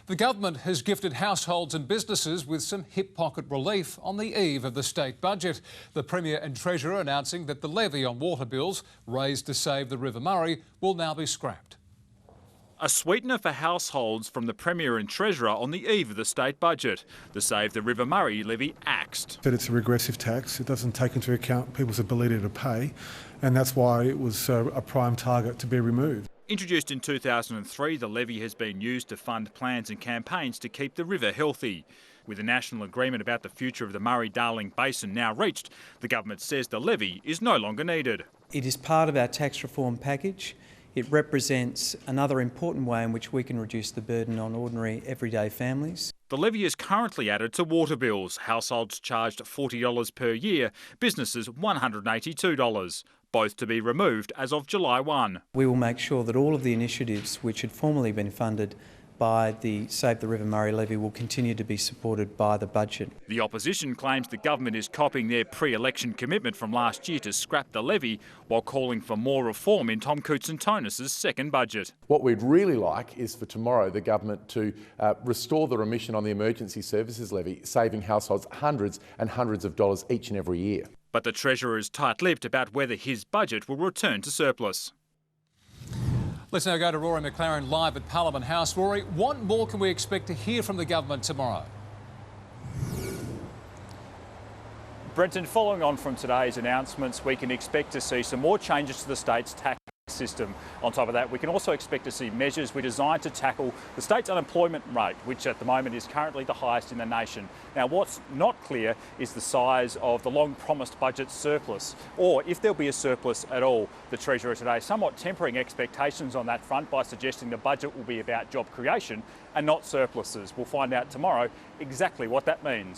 The government has gifted households and businesses with some hip pocket relief on the eve of the state budget. The Premier and Treasurer announcing that the levy on water bills, raised to save the River Murray, will now be scrapped. A sweetener for households from the Premier and Treasurer on the eve of the state budget. The Save the River Murray levy axed. But it's a regressive tax. It doesn't take into account people's ability to pay, and that's why it was a prime target to be removed. Introduced in 2003, the levy has been used to fund plans and campaigns to keep the river healthy. With a national agreement about the future of the Murray-Darling Basin now reached, the government says the levy is no longer needed. It is part of our tax reform package. It represents another important way in which we can reduce the burden on ordinary everyday families. The levy is currently added to water bills. Households charged $40 per year, businesses $182, both to be removed as of July 1. We will make sure that all of the initiatives which had formerly been funded by the Save the River Murray levy will continue to be supported by the budget. The opposition claims the government is copying their pre-election commitment from last year to scrap the levy while calling for more reform in Tom Koutsantonis' second budget. What we'd really like is for tomorrow the government to restore the remission on the emergency services levy, saving households hundreds and hundreds of dollars each and every year. But the Treasurer is tight-lipped about whether his budget will return to surplus. Let's now go to Rory McLaren live at Parliament House. Rory, what more can we expect to hear from the government tomorrow? Brenton, following on from today's announcements, we can expect to see some more changes to the state's tax system. On top of that, we can also expect to see measures we're designed to tackle the state's unemployment rate, which at the moment is currently the highest in the nation. Now, what's not clear is the size of the long-promised budget surplus, or if there'll be a surplus at all. The Treasurer today somewhat tempering expectations on that front by suggesting the budget will be about job creation and not surpluses. We'll find out tomorrow exactly what that means.